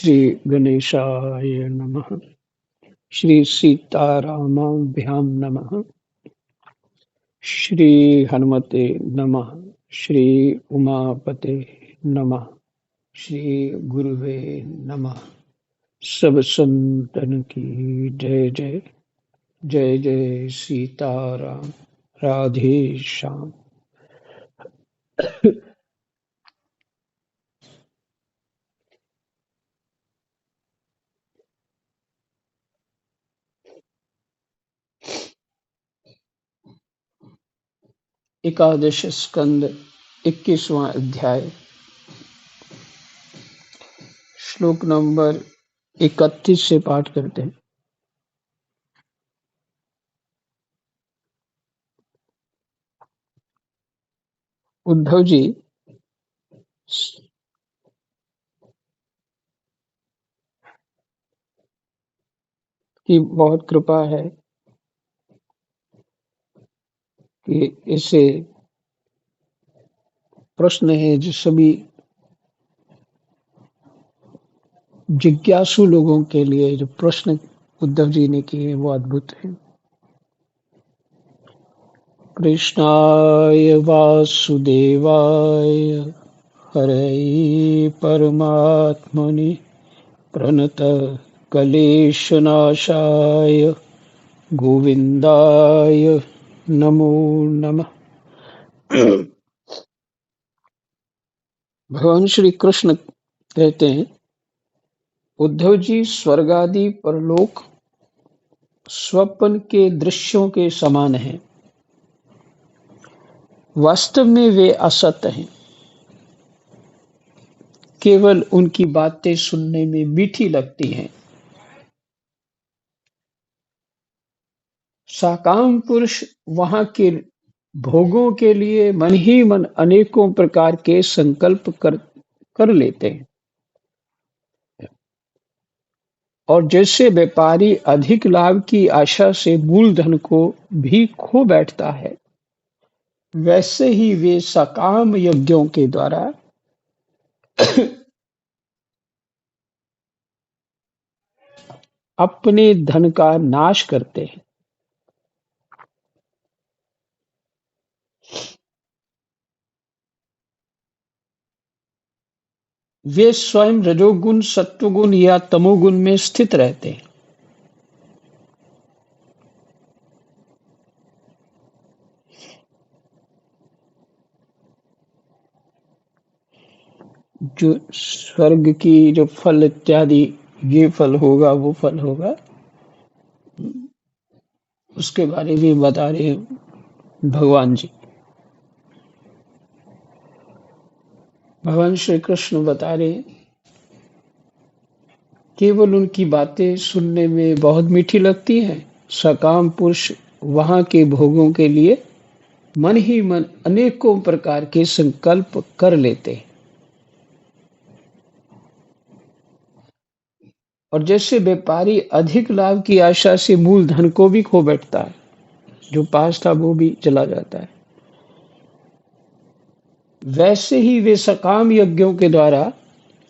श्री गणेशाय नमः। श्री सीतारामाभ्यां नमः। श्री हनुमते नमः। श्री उमापते नमः। श्री गुरुवे नमः। सब संतन की जय जय। जय जय सीताराम। राधे श्याम। एकादश स्कंद 21वां अध्याय श्लोक नंबर 31 से पाठ करते हैं। उद्धव जी की बहुत कृपा है कि ऐसे प्रश्न है जो सभी जिज्ञासु लोगों के लिए जो प्रश्न उद्धव जी ने किए वो अद्भुत है। कृष्णाय वासुदेवाय हरये परमात्मने प्रणत क्लेशनाशाय गोविंदाय नमो नमः। भगवान श्री कृष्ण कहते हैं, उद्धव जी स्वर्ग आदि परलोक स्वप्न के दृश्यों के समान हैं। वास्तव में वे असत हैं। केवल उनकी बातें सुनने में मीठी लगती हैं। साकाम पुरुष वहां के भोगों के लिए मन ही मन अनेकों प्रकार के संकल्प कर लेते हैं। और जैसे व्यापारी अधिक लाभ की आशा से मूलधन को भी खो बैठता है, वैसे ही वे सकाम यज्ञों के द्वारा अपने धन का नाश करते हैं। वे स्वयं रजोगुण, सत्वगुण या तमोगुण में स्थित रहते हैं। जो स्वर्ग की जो फल इत्यादि ये फल होगा वो फल होगा, उसके बारे में बता रहे हैं भगवान जी। भगवान श्री कृष्ण बता रहे हैं, केवल उनकी बातें सुनने में बहुत मीठी लगती हैं। सकाम पुरुष वहां के भोगों के लिए मन ही मन अनेकों प्रकार के संकल्प कर लेते हैं। और जैसे व्यापारी अधिक लाभ की आशा से मूलधन को भी खो बैठता है, जो पास था वो भी चला जाता है, वैसे ही वे सकाम यज्ञों के द्वारा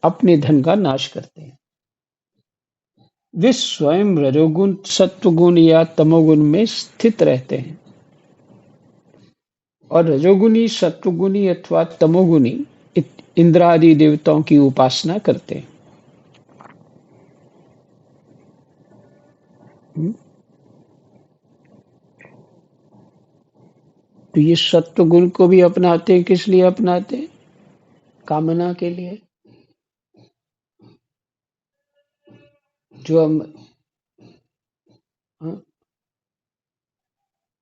अपने धन का नाश करते हैं। वे स्वयं रजोगुण, सत्वगुण या तमोगुण में स्थित रहते हैं। और रजोगुणी, सत्वगुणी अथवा तमोगुणी इंद्र आदि देवताओं की उपासना करते हैं। तो ये सत्व गुण को भी अपनाते हैं। किस लिए अपनाते हैं? कामना के लिए। जो हम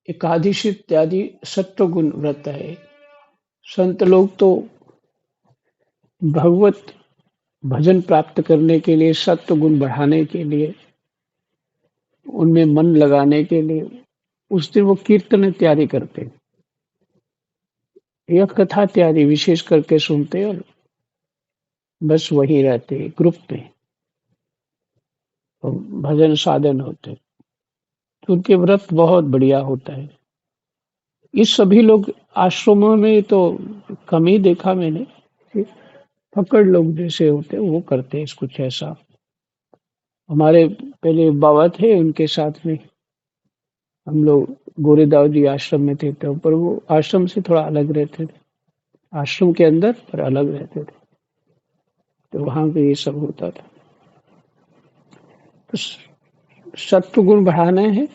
एकादशी इत्यादि सत्व गुण व्रत है। संत लोग तो भगवत भजन प्राप्त करने के लिए, सत्व गुण बढ़ाने के लिए, उनमें मन लगाने के लिए उस दिन वो कीर्तन इत्यादि करते हैं, या कथा इत्यादि विशेष करके सुनते हैं और बस वही रहते हैं ग्रुप में, और भजन साधन होते हैं। तो उनके व्रत बहुत बढ़िया होता है। ये सभी लोग आश्रमों में तो कम ही देखा मैंने। फक्कड़ लोग जैसे होते हैं वो करते हैं कुछ ऐसा। हमारे पहले बाबा थे, उनके साथ में हम लोग गोरेदाव जी आश्रम में थे, तो पर वो आश्रम से थोड़ा अलग रहते थे, आश्रम के अंदर पर अलग रहते थे, तो वहां पे ये सब होता था। तो सत्व गुण बढ़ाना है,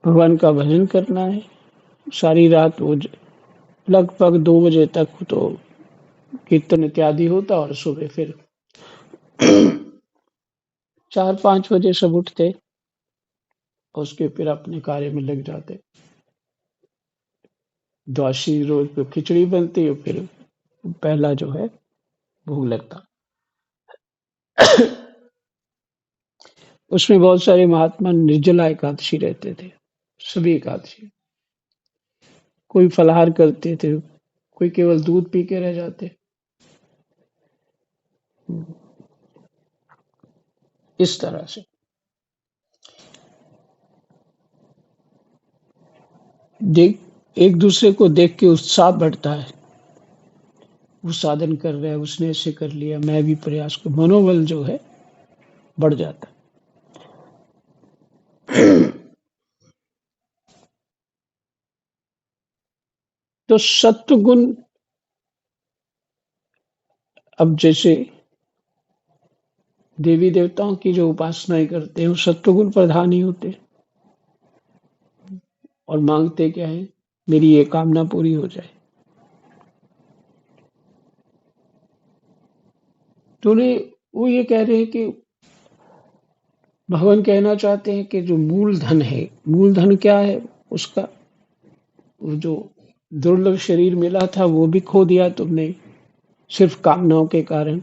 भगवान का भजन करना है। सारी रात वो लगभग 2 बजे तक तो कीर्तन इत्यादि होता, और सुबह फिर 4-5 बजे सब उठते और उसके फिर अपने कार्य में लग जाते। द्वादशी रोज पे खिचड़ी बनती है, फिर पहला जो है भोग लगता। उसमें बहुत सारे महात्मा निर्जला एकादशी रहते थे, सभी एकादशी। कोई फलाहार करते थे, कोई केवल दूध पी के रह जाते। इस तरह से देख, एक दूसरे को देख के उत्साह बढ़ता है। वो साधन कर रहा है, उसने ऐसे कर लिया, मैं भी प्रयास कर, मनोबल जो है बढ़ जाता है। तो सत्व गुण, अब जैसे देवी देवताओं की जो उपासनाएं करते हैं वो सत्वगुण प्रधान ही होते हैं, और मांगते क्या है, मेरी ये कामना पूरी हो जाए। तो वो ये कह रहे हैं कि भगवान कहना चाहते हैं कि जो मूलधन है, मूलधन क्या है उसका, वो जो दुर्लभ शरीर मिला था वो भी खो दिया तुमने सिर्फ कामनाओं के कारण।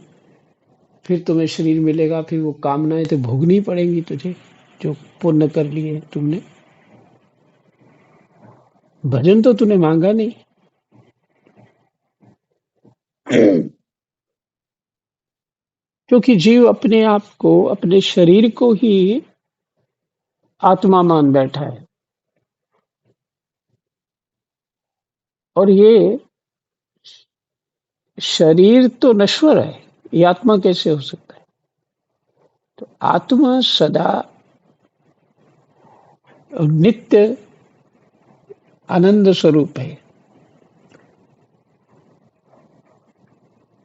फिर तुम्हें शरीर मिलेगा, फिर वो कामनाएं तो भोगनी पड़ेंगी तुझे, जो पुण्य कर लिए तुमने। भजन तो तूने मांगा नहीं। क्योंकि जीव अपने आप को, अपने शरीर को ही आत्मा मान बैठा है, और ये शरीर तो नश्वर है, ये आत्मा कैसे हो सकता है। तो आत्मा सदा नित्य आनंद स्वरूप है।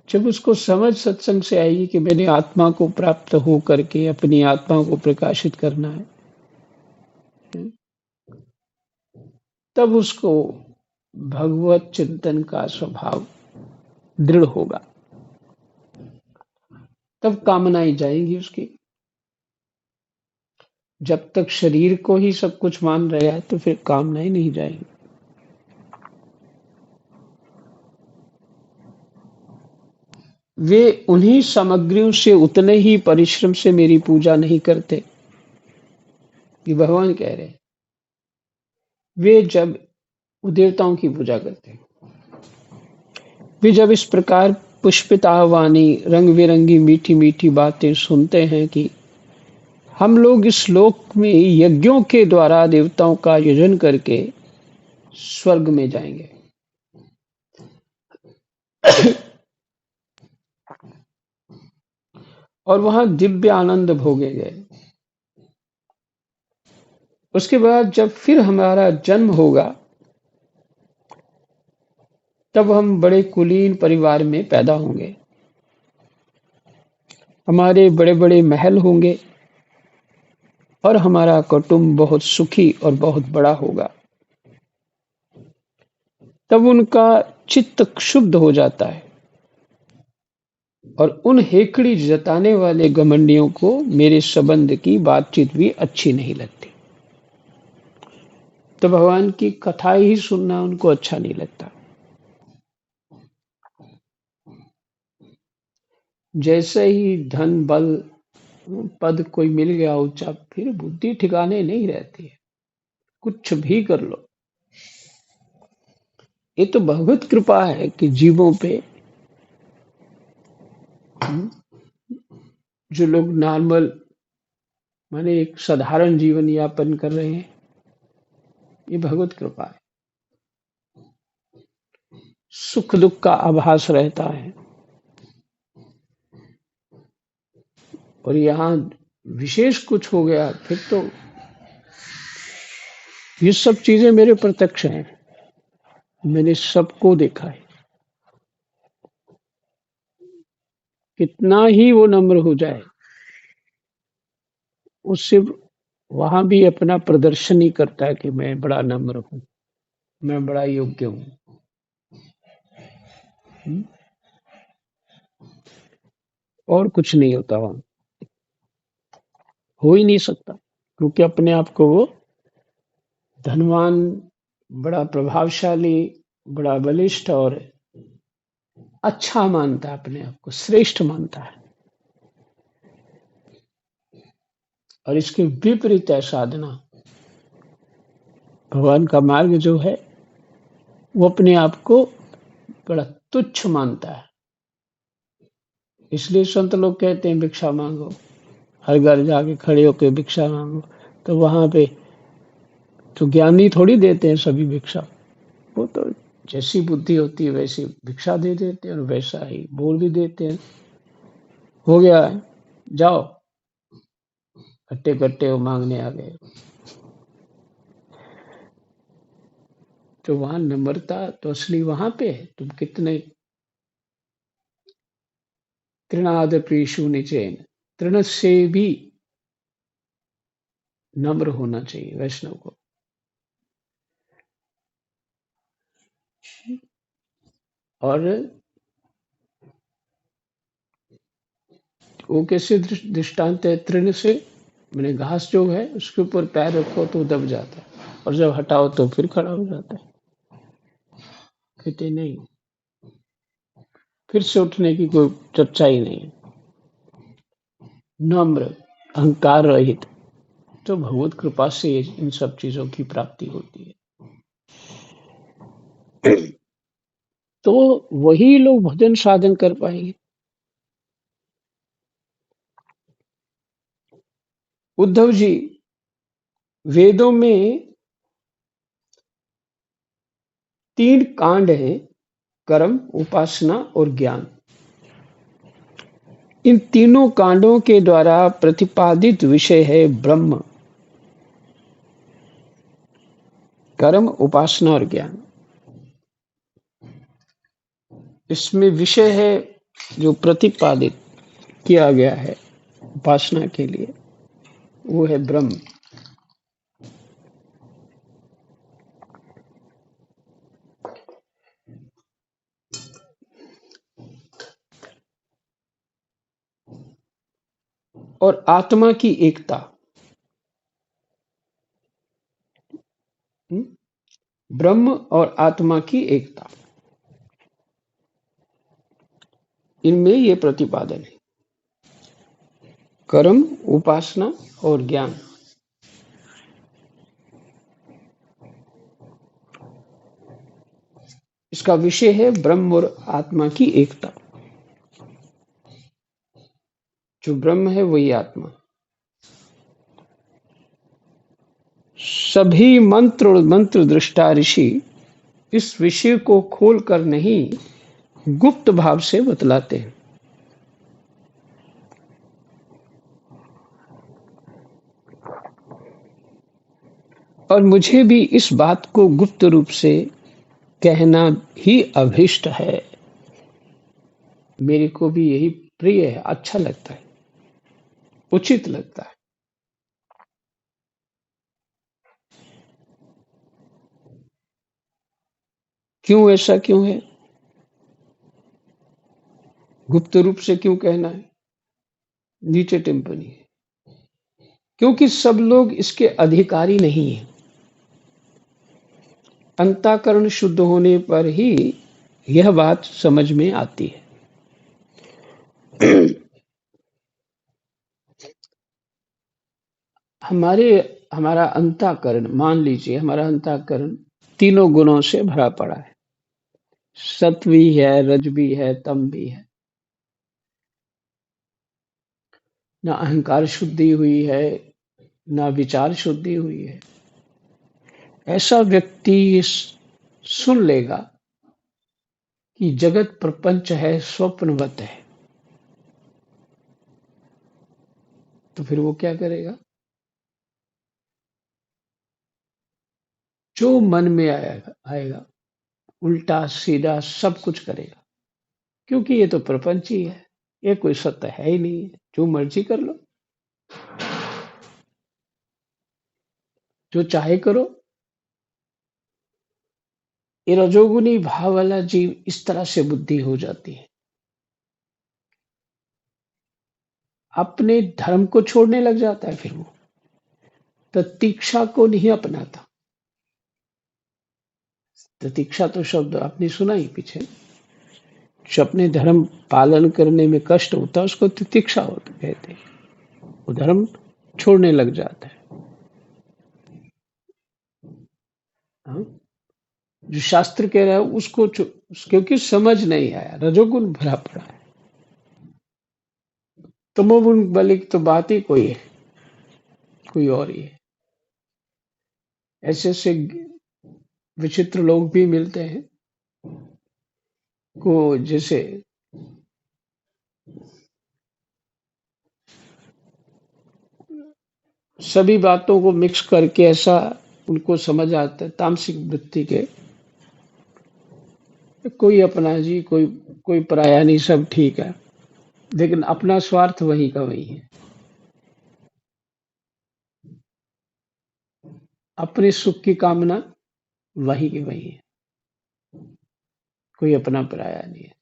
जब उसको समझ सत्संग से आएगी कि मैंने आत्मा को प्राप्त हो करके अपनी आत्मा को प्रकाशित करना है, तब उसको भगवत चिंतन का स्वभाव दृढ़ होगा, तब कामनाएं जाएंगी उसकी। जब तक शरीर को ही सब कुछ मान रहा है तो फिर कामनाएं नहीं जाएंगी। वे उन्हीं सामग्रियों से उतने ही परिश्रम से मेरी पूजा नहीं करते, ये भगवान कह रहे हैं। वे जब देवताओं की पूजा करते हैं, वे जब इस प्रकार पुष्पिता वाणी रंग बिरंगी मीठी मीठी बातें सुनते हैं कि हम लोग इस लोक में यज्ञों के द्वारा देवताओं का यजन करके स्वर्ग में जाएंगे, और वहां दिव्य आनंद भोगेंगे। उसके बाद जब फिर हमारा जन्म होगा, तब हम बड़े कुलीन परिवार में पैदा होंगे, हमारे बड़े बड़े महल होंगे, और हमारा कुटुंब बहुत सुखी और बहुत बड़ा होगा। तब उनका चित्त क्षुब्ध हो जाता है, और उन हेकड़ी जताने वाले घमंडियों को मेरे संबंध की बातचीत भी अच्छी नहीं लगती। तो भगवान की कथा ही सुनना उनको अच्छा नहीं लगता। जैसे ही धन बल पद कोई मिल गया ऊंचा, फिर बुद्धि ठिकाने नहीं रहती है, कुछ भी कर लो। ये तो भगवत कृपा है कि जीवों पे, जो लोग नॉर्मल माने एक साधारण जीवन यापन कर रहे हैं, ये भगवत कृपा है। सुख दुख का आभास रहता है, और यहाँ विशेष कुछ हो गया फिर तो ये सब चीजें मेरे प्रत्यक्ष हैं, मैंने सबको देखा है। कितना ही वो नम्र हो जाए, उससे वहां भी अपना प्रदर्शन ही करता है कि मैं बड़ा नम्र हूँ, मैं बड़ा योग्य हूँ। और कुछ नहीं होता वहां, हो ही नहीं सकता, क्योंकि अपने आप को वो धनवान, बड़ा प्रभावशाली, बड़ा बलिष्ठ और अच्छा मानता है, अपने आप को श्रेष्ठ मानता है। और इसके विपरीत है साधना। भगवान का मार्ग जो है वो अपने आप को बड़ा तुच्छ मानता है। इसलिए संत लोग कहते हैं भिक्षा मांगो, हर घर जाके खड़े होकर भिक्षा मांगो। तो वहां पे तो ज्ञानी थोड़ी देते हैं सभी भिक्षा, वो तो जैसी बुद्धि होती है वैसी भिक्षा दे देते हैं और वैसा ही बोल भी देते हैं, हो गया है, जाओ, कट्टे कट्टे वो मांगने आ गए। तो वहां नम्रता तो असली वहां पे है। तुम कितने तृणादपि शून्यचेन, तृण से भी नम्र होना चाहिए वैष्णव को। और वो कैसे दृष्टांत है तृण से, मैंने घास जो है उसके ऊपर पैर रखो तो दब जाता है, और जब हटाओ तो फिर खड़ा हो जाता है। कहते नहीं, फिर से उठने की कोई चर्चा ही नहीं। नम्र, अहंकार रहित, तो भगवत कृपा से इन सब चीजों की प्राप्ति होती है। तो वही लोग भजन साधन कर पाएंगे। उद्धव जी, वेदों में 3 कांड हैं, कर्म, उपासना और ज्ञान। इन तीनों कांडों के द्वारा प्रतिपादित विषय है ब्रह्म, कर्म, उपासना और ज्ञान। इसमें विषय है जो प्रतिपादित किया गया है उपासना के लिए, वो है ब्रह्म। और आत्मा की एकता। ब्रह्म और आत्मा की एकता, इनमें ये प्रतिपादन है। कर्म, उपासना और ज्ञान, इसका विषय है ब्रह्म और आत्मा की एकता। जो ब्रह्म है वही आत्मा। सभी मंत्र और मंत्र दृष्टा ऋषि इस विषय को खोलकर नहीं, गुप्त भाव से बतलाते हैं। और मुझे भी इस बात को गुप्त रूप से कहना ही अभीष्ट है। मेरे को भी यही प्रिय है, अच्छा लगता है, उचित लगता है। क्यों ऐसा क्यों है? गुप्त रूप से क्यों कहना है? नीचे टिप्पणी है, क्योंकि सब लोग इसके अधिकारी नहीं हैं। अंतःकरण शुद्ध होने पर ही यह बात समझ में आती है। हमारा अंतःकरण, मान लीजिए हमारा अंतःकरण तीनों गुणों से भरा पड़ा है। सत्व भी है, रज भी है, तम भी है। ना अहंकार शुद्धि हुई है, ना विचार शुद्धि हुई है। ऐसा व्यक्ति सुन लेगा कि जगत प्रपंच है, स्वप्नवत है। तो फिर वो क्या करेगा? जो मन में आएगा आएगा उल्टा सीधा सब कुछ करेगा, क्योंकि ये तो प्रपंच ही है, ये कोई सत्य है ही नहीं है। जो मर्जी कर लो, जो चाहे करो। ये रजोगुनी भाव वाला जीव इस तरह से बुद्धि हो जाती है, अपने धर्म को छोड़ने लग जाता है। फिर वो प्रतीक्षा को नहीं अपनाता। प्रतीक्षा तो शब्द आपने सुना ही पीछे। जो अपने धर्म पालन करने में कष्ट होता है उसको तितिक्षा होता कहते हैं। वो धर्म छोड़ने लग जाता है। हाँ? जो शास्त्र कह रहा है उसको क्योंकि समझ नहीं आया, रजोगुण भरा पड़ा है। तमोगुण वाले की तो बात ही कोई और ही है। ऐसे ऐसे विचित्र लोग भी मिलते हैं को जैसे सभी बातों को मिक्स करके ऐसा उनको समझ आता है तामसिक वृत्ति के, कोई अपना जी कोई कोई पराया नहीं, सब ठीक है, लेकिन अपना स्वार्थ वही का वही है। अपने सुख की कामना वही की वही है, कोई अपना पराया नहीं है।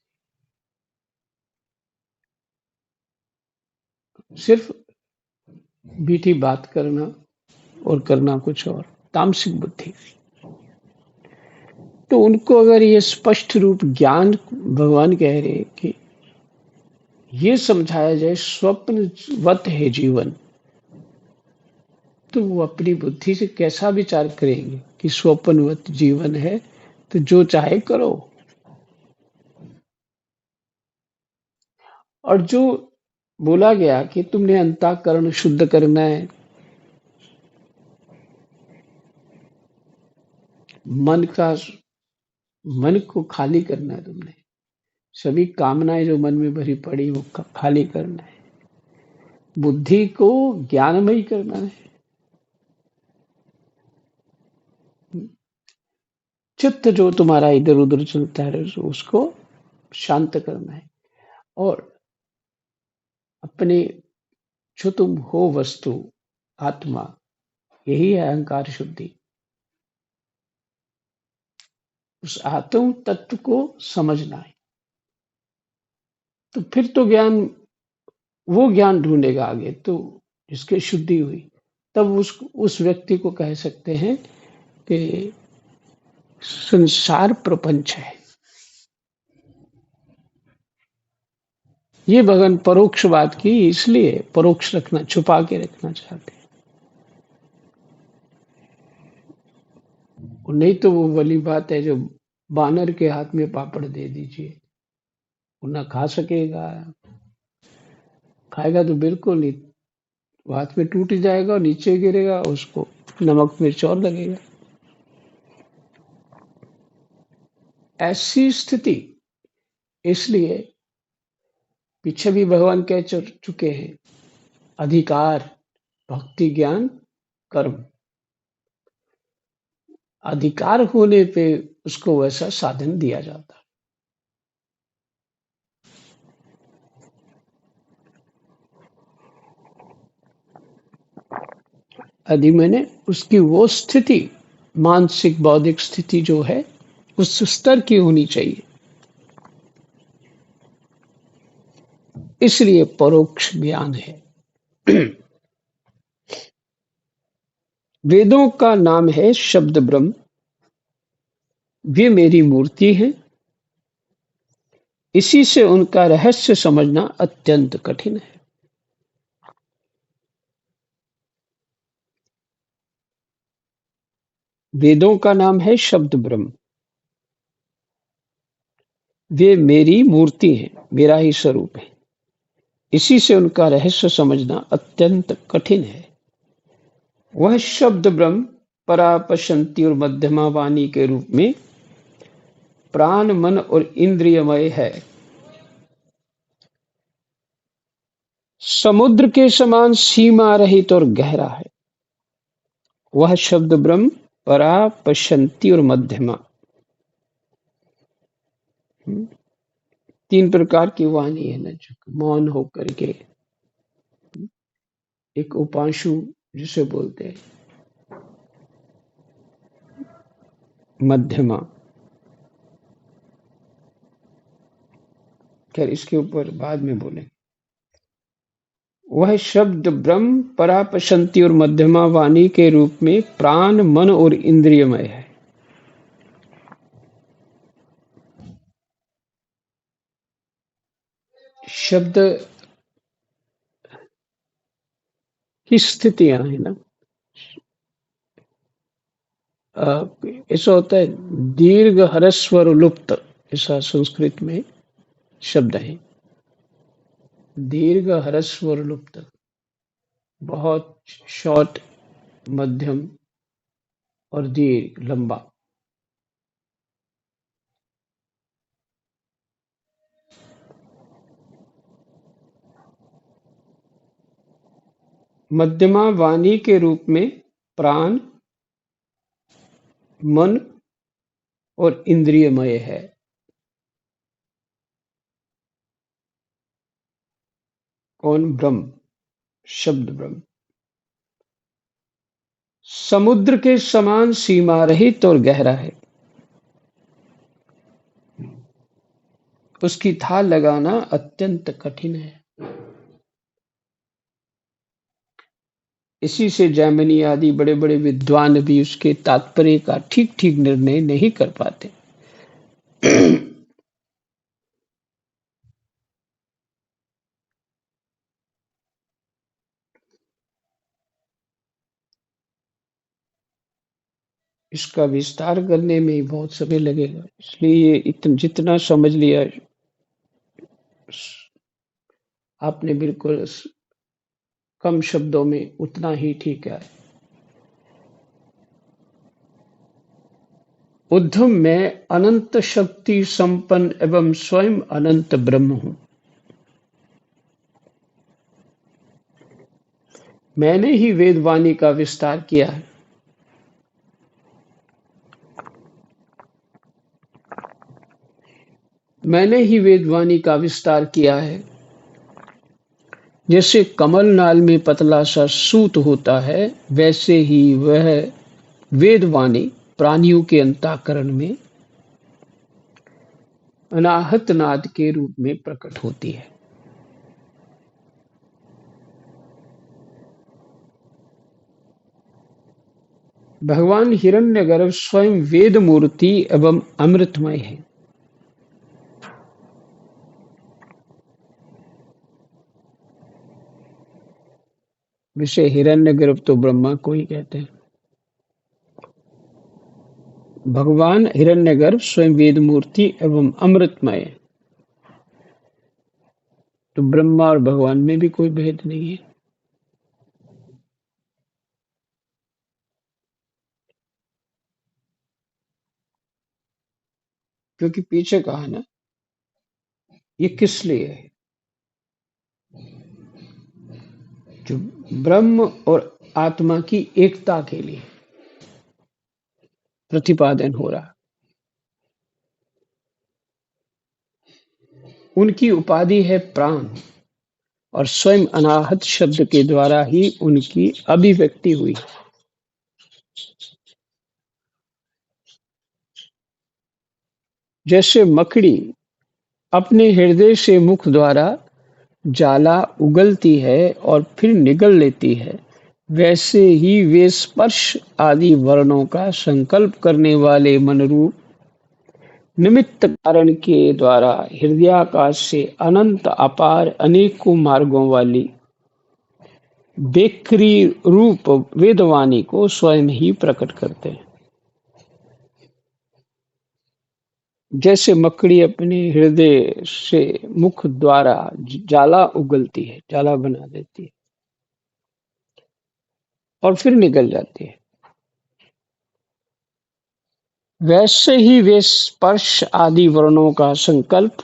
सिर्फ मीठी बात करना और करना कुछ और, तामसिक बुद्धि। तो उनको अगर ये स्पष्ट रूप ज्ञान भगवान कह रहे कि ये समझाया जाए स्वप्नवत है जीवन, तो वो अपनी बुद्धि से कैसा विचार करेंगे कि स्वप्नवत जीवन है तो जो चाहे करो। और जो बोला गया कि तुमने अंतःकरण शुद्ध करना है, मन को खाली करना है, तुमने सभी कामनाएं जो मन में भरी पड़ी वो खाली करना है, बुद्धि को ज्ञानमयी करना है, चित्त जो तुम्हारा इधर उधर चलता है उसको शांत करना है। और अपने जो तुम हो वस्तु आत्मा, यही है अहंकार शुद्धि। उस आत्म तत्व को समझना है, तो फिर तो ज्ञान, वो ज्ञान ढूंढेगा आगे तो जिसकी शुद्धि हुई, तब उस व्यक्ति को कह सकते हैं कि संसार प्रपंच है। ये भगवान परोक्ष बात की, इसलिए परोक्ष रखना, छुपा के रखना चाहते हैं। और नहीं तो वो वाली बात है जो बानर के हाथ में पापड़ दे दीजिए, वो ना खा सकेगा, खाएगा तो बिल्कुल नहीं, वो हाथ में टूट जाएगा और नीचे गिरेगा, उसको नमक मिर्च और लगेगा। ऐसी स्थिति, इसलिए पीछे भी भगवान कह चुके हैं, अधिकार भक्ति ज्ञान कर्म। अधिकार होने पे उसको वैसा साधन दिया जाता है। यदि मैंने उसकी वो स्थिति, मानसिक बौद्धिक स्थिति जो है उस स्तर की होनी चाहिए, इसलिए परोक्ष ज्ञान है। वेदों का नाम है शब्द ब्रह्म, वे मेरी मूर्ति है, इसी से उनका रहस्य समझना अत्यंत कठिन है। वेदों का नाम है शब्द ब्रह्म, वे मेरी मूर्ति है, मेरा ही स्वरूप है, इसी से उनका रहस्य समझना अत्यंत कठिन है। वह शब्द ब्रह्म परापशंति और मध्यमा वाणी के रूप में प्राण मन और इंद्रियमय है। समुद्र के समान सीमा रहित और गहरा है वह शब्द ब्रह्म, परा, पश्यंती और मध्यमा। तीन प्रकार की वाणी है ना, जो मौन होकर के, एक उपांशु जिसे बोलते हैं, मध्यमा। खैर इसके ऊपर बाद में बोले। वह शब्द ब्रह्म, परा, पश्यंती और मध्यमा वाणी के रूप में प्राण, मन और इंद्रियमय है। शब्द की स्थितियां है ना, ऐसा होता है दीर्घ, ह्रस्व और लुप्त, ऐसा संस्कृत में शब्द है। दीर्घ, ह्रस्व और लुप्त, बहुत शॉर्ट, मध्यम और दीर्घ, लंबा। मध्यमा वाणी के रूप में प्राण, मन और इंद्रियमय है। कौन? ब्रह्म, शब्द ब्रह्म। समुद्र के समान सीमा रहित और गहरा है। उसकी था लगाना अत्यंत कठिन है। इसी से जैमिनी आदि बड़े बड़े विद्वान भी उसके तात्पर्य का ठीक ठीक निर्णय नहीं कर पाते। इसका विस्तार करने में बहुत समय लगेगा, इसलिए जितना समझ लिया आपने बिल्कुल कम शब्दों में, उतना ही ठीक है। उद्धव, मैं अनंत शक्ति संपन्न एवं स्वयं अनंत ब्रह्म हूं। मैंने ही वेदवाणी का विस्तार किया है। मैंने ही वेदवाणी का विस्तार किया है। जैसे कमल नाल में पतला सा सूत होता है, वैसे ही वह वेदवाणी प्राणियों के अंतःकरण में अनाहत नाद के रूप में प्रकट होती है। भगवान हिरण्यगर्भ स्वयं वेद मूर्ति एवं अमृतमय है। विषय हिरण्यगर्भ तो ब्रह्मा को ही कहते हैं। भगवान हिरण्यगर्भ स्वयं वेद मूर्ति एवं अमृतमय है, तो ब्रह्मा और भगवान में भी कोई भेद नहीं है। क्योंकि पीछे कहा ना, ये किस लिए है? जो ब्रह्म और आत्मा की एकता के लिए प्रतिपादन हो रहा। उनकी उपाधि है प्राण, और स्वयं अनाहत शब्द के द्वारा ही उनकी अभिव्यक्ति हुई। जैसे मकड़ी अपने हृदय से मुख द्वारा ज्वाला उगलती है और फिर निगल लेती है, वैसे ही वे स्पर्श आदि वर्णों का संकल्प करने वाले मनरूप निमित्त कारण के द्वारा हृदयाकाश से अनंत अपार अनेकों मार्गों वाली बेकरी रूप वेदवाणी को स्वयं ही प्रकट करते हैं। जैसे मकड़ी अपने हृदय से मुख द्वारा ज्वाला उगलती है, ज्वाला बना देती है और फिर निकल जाती है, वैसे ही वे स्पर्श आदि वर्णों का संकल्प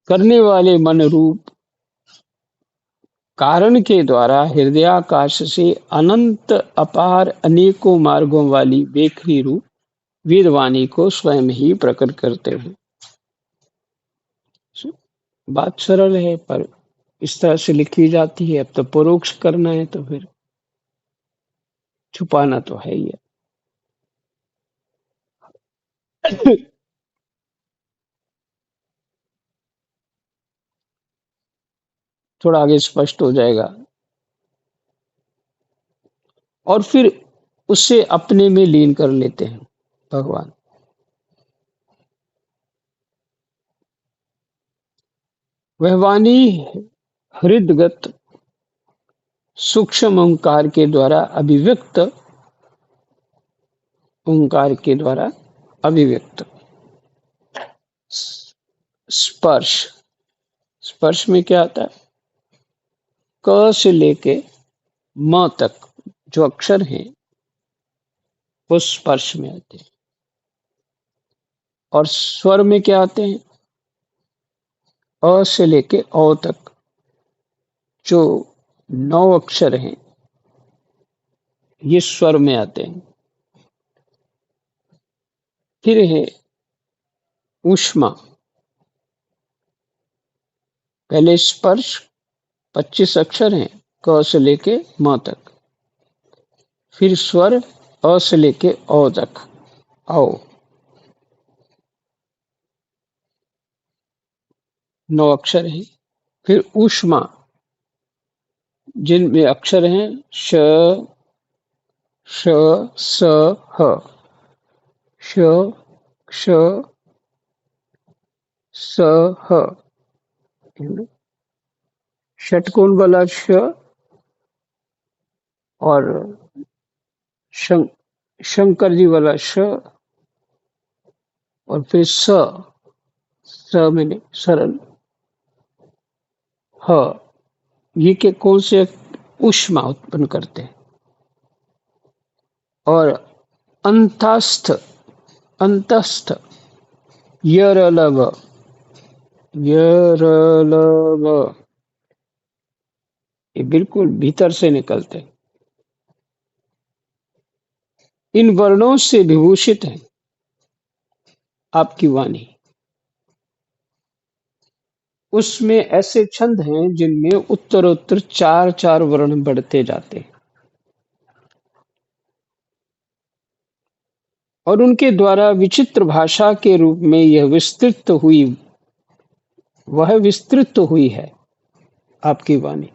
करने वाले मन रूप कारण के द्वारा हृदयाकाश से अनंत अपार अनेकों मार्गों वाली बेखरी रूप वेदवाणी को स्वयं ही प्रकट करते हैं। बात सरल है पर इस तरह से लिखी जाती है। अब तो परोक्ष करना है तो फिर छुपाना तो है ही है। थोड़ा आगे स्पष्ट हो जाएगा और फिर उसे अपने में लीन कर लेते हैं भगवान। वह वाणी हृदगत सूक्ष्म ओंकार के द्वारा अभिव्यक्त स्पर्श। स्पर्श में क्या आता है? क से लेके म तक जो अक्षर हैं वो स्पर्श में आते हैं। और स्वर में क्या आते हैं? अ से लेके औ तक जो 9 अक्षर हैं ये स्वर में आते हैं। फिर है ऊष्मा। पहले स्पर्श 25 अक्षर हैं क से लेके म तक। फिर स्वर अ से लेके औ तक औ 9 अक्षर हैं। फिर ऊष्मा जिनमें अक्षर हैं श श स ह श क्ष स ह। षटकोण वाला श और शं, शंकर जी वाला श और फिर स मैंने सरल ह। ये के कौन से ऊष्मा उत्पन्न करते हैं। और अंतस्थ अंतस्थ यरलव यरलव ये बिल्कुल भीतर से निकलते हैं। इन वर्णों से विभूषित है आपकी वाणी। उसमें ऐसे छंद हैं जिनमें उत्तरोत्तर 4-4 वर्ण बढ़ते जाते हैं और उनके द्वारा विचित्र भाषा के रूप में वह विस्तृत हुई है आपकी वाणी।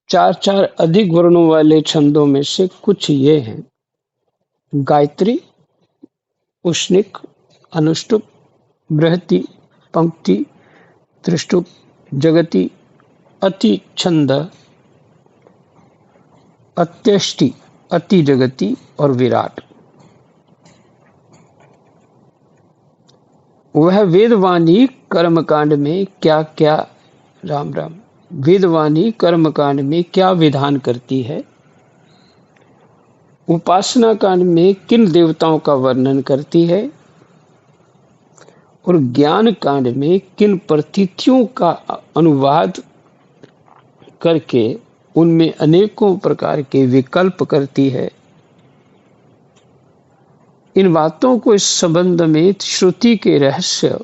4-4 अधिक वर्णों वाले छंदों में से कुछ ये हैं: गायत्री, उष्णिक, अनुष्टुप, बृहति, पंक्ति, त्रिष्टुप, जगति, अति छंद, अत्यष्टि, अति जगति और विराट। वह वेदवाणी कर्मकांड में क्या क्या राम राम वेदवाणी कर्मकांड में क्या विधान करती है, उपासना कांड में किन देवताओं का वर्णन करती है और ज्ञान कांड में किन परिस्थितियों का अनुवाद करके उनमें अनेकों प्रकार के विकल्प करती है। इन बातों को इस संबंध में श्रुति के रहस्य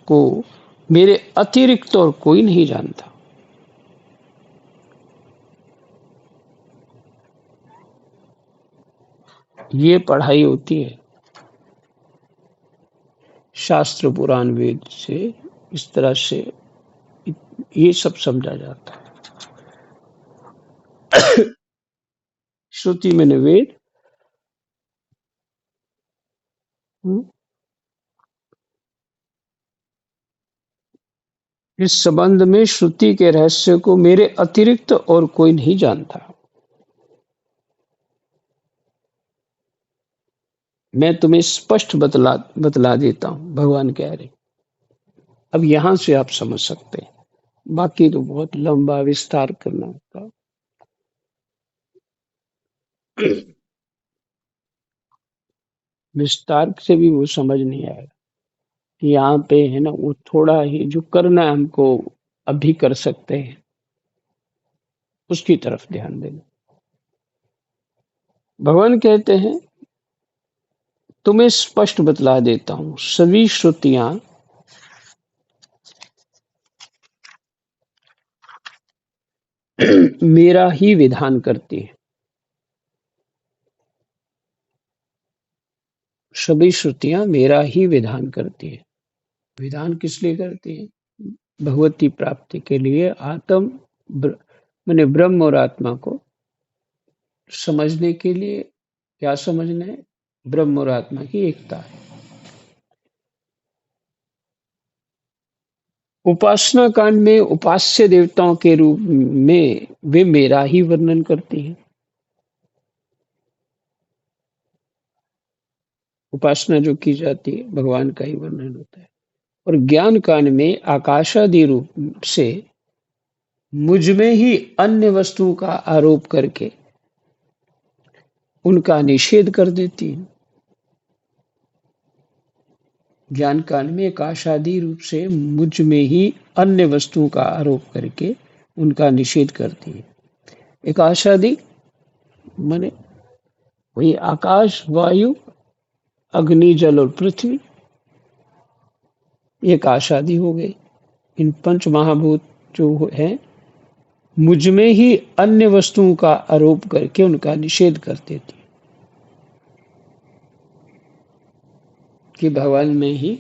को मेरे अतिरिक्त और कोई नहीं जानता। ये पढ़ाई होती है शास्त्र पुराण वेद से। इस तरह से ये सब समझा जाता है। श्रुति में वेद। इस संबंध में श्रुति के रहस्य को मेरे अतिरिक्त और कोई नहीं जानता। मैं तुम्हें स्पष्ट बतला देता हूं, भगवान कह रहे। अब यहां से आप समझ सकते हैं, बाकी तो बहुत लंबा विस्तार करना होगा। विस्तार से भी वो समझ नहीं आएगा। यहाँ पे है ना, वो थोड़ा ही जो करना है हमको अभी कर सकते हैं, उसकी तरफ ध्यान देना। भगवान कहते हैं, तुम्हें स्पष्ट बतला देता हूं, सभी श्रुतियां मेरा ही विधान करती है। सभी श्रुतियां मेरा ही विधान करती है। विधान किस लिए करती है? भगवती प्राप्ति के लिए, माने ब्रह्म और आत्मा को समझने के लिए। क्या समझना है? ब्रह्म और आत्मा की एकता है। उपासना कांड में उपास्य देवताओं के रूप में वे मेरा ही वर्णन करती हैं। उपासना जो की जाती है, भगवान का ही वर्णन होता है। और ज्ञान कांड में आकाशादि रूप से मुझ में ही अन्य वस्तुओं का आरोप करके उनका निषेध कर देती है। ज्ञान कांड में आकाशादि रूप से मुझ में ही अन्य वस्तुओं का आरोप करके उनका निषेध करती है। आकाशादि माने वही आकाश, वायु, अग्नि, जल और पृथ्वी, ये आकाशादि हो गए। इन पंच महाभूत जो है, मुझ में ही अन्य वस्तुओं का आरोप करके उनका निषेध कर देती है कि भगवान में ही,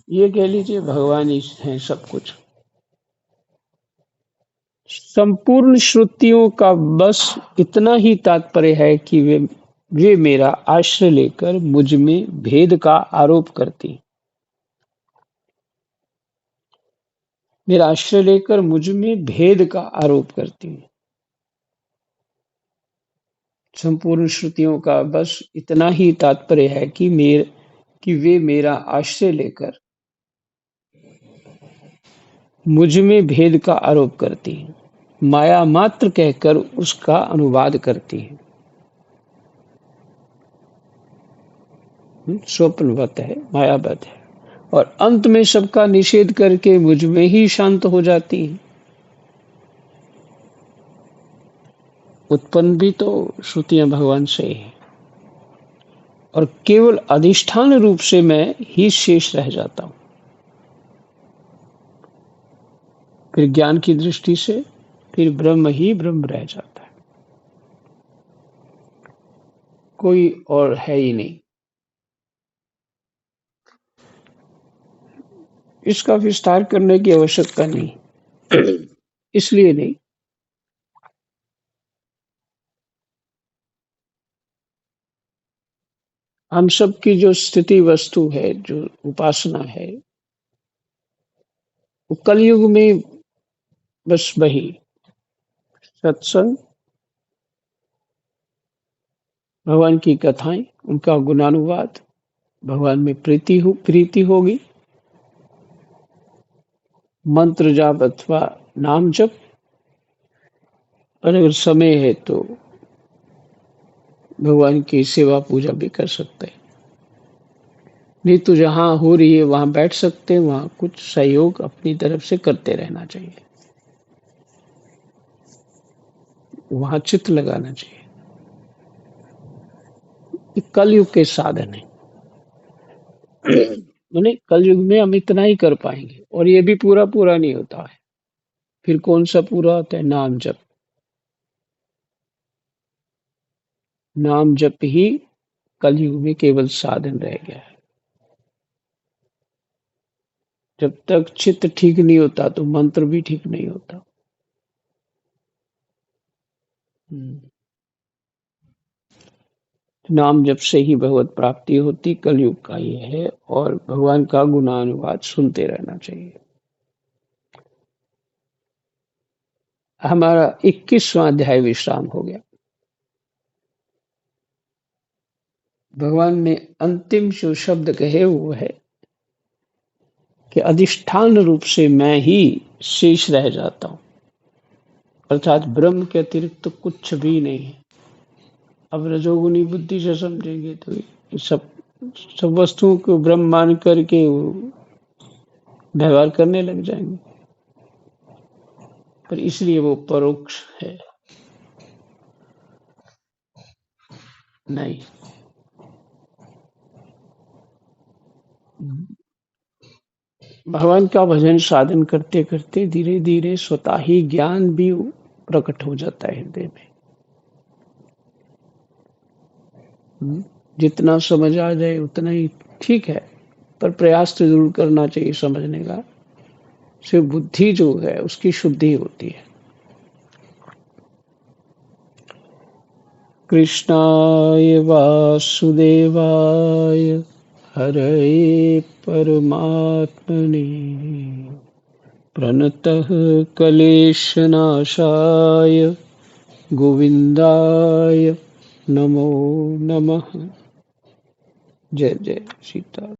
ये कह लीजिए भगवान ही है सब कुछ। संपूर्ण श्रुतियों का बस इतना ही तात्पर्य है कि वे मेरा आश्रय लेकर मुझ में भेद का आरोप करती, मेरा आश्रय लेकर मुझ में भेद का आरोप करती है। संपूर्ण श्रुतियों का बस इतना ही तात्पर्य है कि वे मेरा आश्रय लेकर मुझ में भेद का आरोप करती हैं, माया मात्र कहकर उसका अनुवाद करती हैं। स्वप्नवत है, मायावत है, और अंत में सबका निषेध करके मुझ में ही शांत हो जाती हैं। उत्पन्न भी तो श्रुतियां भगवान से ही है, और केवल अधिष्ठान रूप से मैं ही शेष रह जाता हूं। फिर ज्ञान की दृष्टि से फिर ब्रह्म ही ब्रह्म रह जाता है, कोई और है ही नहीं। इसका विस्तार करने की आवश्यकता नहीं। इसलिए नहीं, हम सब की जो स्थिति वस्तु है, जो उपासना है, वो कलयुग में बस वही सत्संग, भगवान की कथाएं, उनका गुणानुवाद, भगवान में प्रीति होगी, मंत्र जाप अथवा नाम जप, और अगर समय है तो भगवान की सेवा पूजा भी कर सकते हैं। नहीं तो जहाँ हो रही है वहां बैठ सकते हैं, वहां कुछ सहयोग अपनी तरफ से करते रहना चाहिए, वहां चित्त लगाना चाहिए। ये कलयुग के साधन है। मैंने कलयुग में हम इतना ही कर पाएंगे, और ये भी पूरा नहीं होता है। फिर कौन सा पूरा होता है? नाम जप। नाम जप ही कलयुग में केवल साधन रह गया है। जब तक चित्त ठीक नहीं होता तो मंत्र भी ठीक नहीं होता। नाम जप से ही भगवत प्राप्ति होती, कलयुग का ये है, और भगवान का गुणानुवाद सुनते रहना चाहिए। हमारा 21वां अध्याय विश्राम हो गया। भगवान ने अंतिम जो शब्द कहे वो है कि अधिष्ठान रूप से मैं ही शेष रह जाता हूं, अर्थात ब्रह्म के अतिरिक्त तो कुछ भी नहीं है। अब रजोगुनी बुद्धि से समझेंगे तो ये सब सब वस्तुओं को ब्रह्म मान करके वो व्यवहार करने लग जाएंगे। पर इसलिए वो परोक्ष है नहीं। भगवान का भजन साधन करते करते धीरे धीरे स्वतः ही ज्ञान भी प्रकट हो जाता है हृदय में। जितना समझ आ जाए उतना ही ठीक है, पर प्रयास तो जरूर करना चाहिए समझने का। सिर्फ बुद्धि जो है उसकी शुद्धि होती है। कृष्णाय वासुदेवाय हरये परमात्मने प्रणतः क्लेशनाशाय गोविंदाय नमो नमः। जय जय सीता।